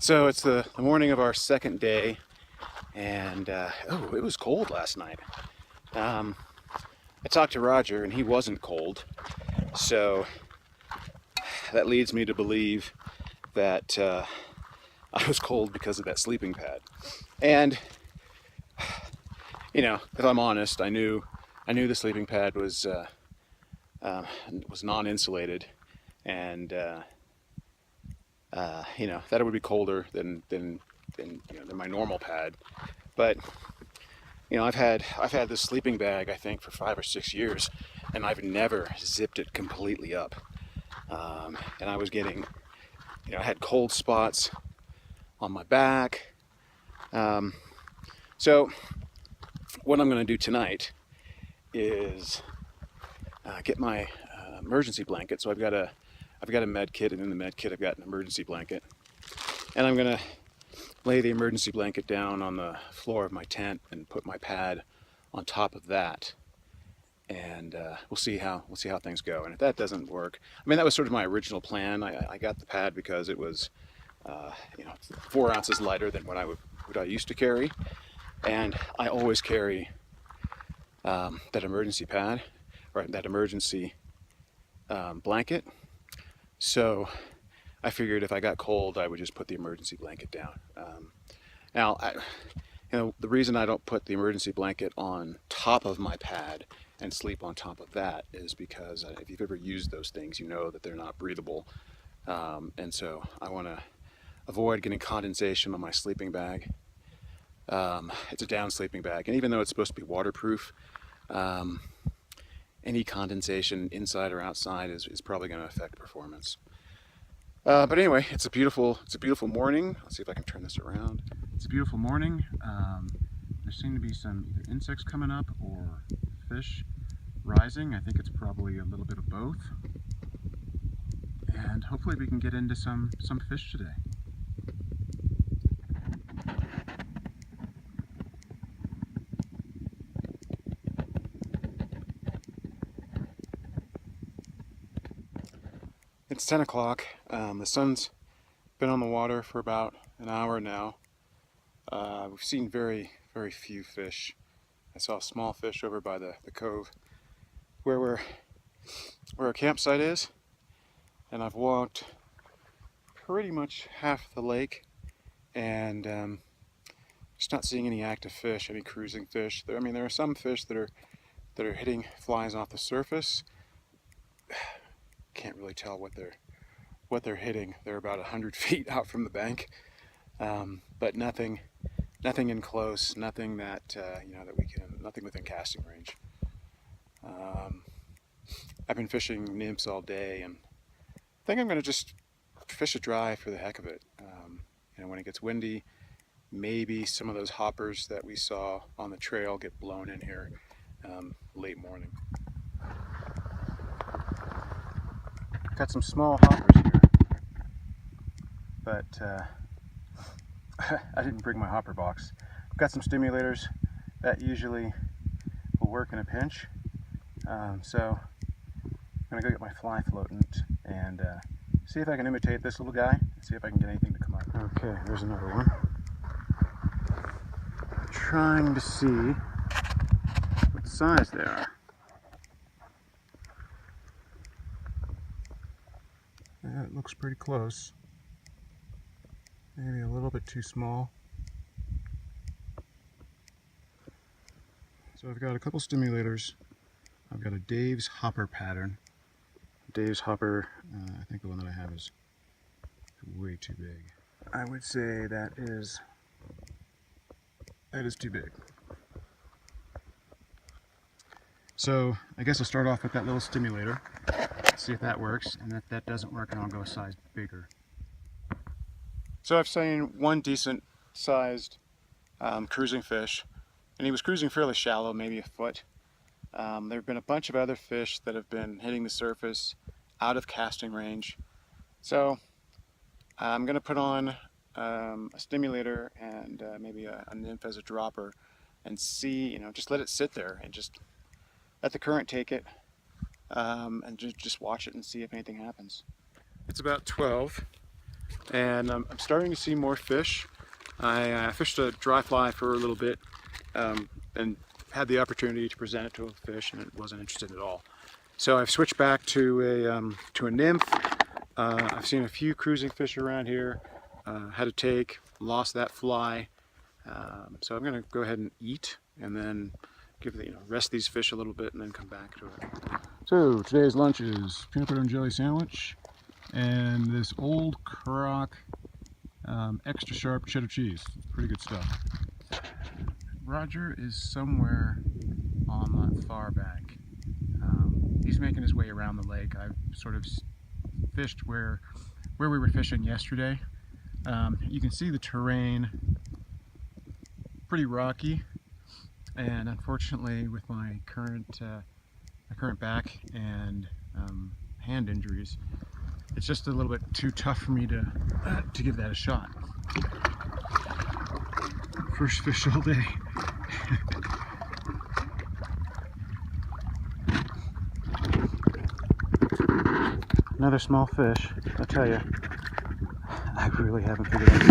So it's the morning of our second day, and oh, it was cold last night. I talked to Roger, and he wasn't cold, so that leads me to believe that I was cold because of that sleeping pad. And if I'm honest, I knew the sleeping pad was non-insulated, and that it would be colder than my normal pad. But I've had this sleeping bag, I think, for 5 or 6 years, and I've never zipped it completely up. And I was getting, I had cold spots on my back. So what I'm going to do tonight is get my emergency blanket. So I've got a med kit, and in the med kit I've got an emergency blanket, and I'm going to lay the emergency blanket down on the floor of my tent and put my pad on top of that, and we'll see how things go. And if that doesn't work, I mean, that was sort of my original plan. I got the pad because it was 4 ounces lighter than what I used to carry, and I always carry that emergency pad, or that emergency blanket. So I figured if I got cold, I would just put the emergency blanket down. Now, the reason I don't put the emergency blanket on top of my pad and sleep on top of that is because if you've ever used those things, you know that they're not breathable. And so I want to avoid getting condensation on my sleeping bag. It's a down sleeping bag, and even though it's supposed to be waterproof, any condensation inside or outside is probably going to affect performance. But anyway, it's a beautiful morning. Let's see if I can turn this around. It's a beautiful morning. There seem to be some either insects coming up or fish rising. I think it's probably a little bit of both. And hopefully we can get into some fish today. It's 10 o'clock. The sun's been on the water for about an hour now. We've seen very, very few fish. I saw small fish over by the cove where our campsite is, and I've walked pretty much half the lake, and just not seeing any active fish, any cruising fish. There are some fish that are hitting flies off the surface. Can't really tell what they're hitting. They're about 100 feet out from the bank, but nothing in close, nothing that nothing within casting range. I've been fishing nymphs all day, and I think I'm going to just fish it dry for the heck of it. When it gets windy, maybe some of those hoppers that we saw on the trail get blown in here late morning. Got some small hoppers here, but I didn't bring my hopper box. I've got some stimulators that usually will work in a pinch, so I'm going to go get my fly floatant and see if I can imitate this little guy and see if I can get anything to come up. Okay, there's another one. Trying to see what size they are. That looks pretty close. Maybe a little bit too small. So I've got a couple stimulators. I've got a Dave's hopper pattern. Dave's hopper, I think the one that I have is way too big. I would say that is too big. So I guess I'll start off with that little stimulator, see if that works, and if that doesn't work, I'll go a size bigger. So I've seen one decent sized cruising fish, and he was cruising fairly shallow, maybe a foot. There have been a bunch of other fish that have been hitting the surface out of casting range. So I'm going to put on a stimulator and maybe a nymph as a dropper, and see, just let it sit there and just let the current take it, and just watch it and see if anything happens. It's about 12, and I'm starting to see more fish. I fished a dry fly for a little bit and had the opportunity to present it to a fish, and it wasn't interested at all. So I've switched back to a nymph. I've seen a few cruising fish around here. Had a take, lost that fly. So I'm going to go ahead and eat, and then give the, rest these fish a little bit, and then come back to it. So today's lunch is peanut butter and jelly sandwich, and this old crock extra sharp cheddar cheese. Pretty good stuff. Roger is somewhere on the far bank. He's making his way around the lake. I've sort of fished where we were fishing yesterday. You can see the terrain, pretty rocky, and unfortunately with my current back and hand injuries, it's just a little bit too tough for me to give that a shot. First fish all day. Another small fish. I tell you, I really haven't figured out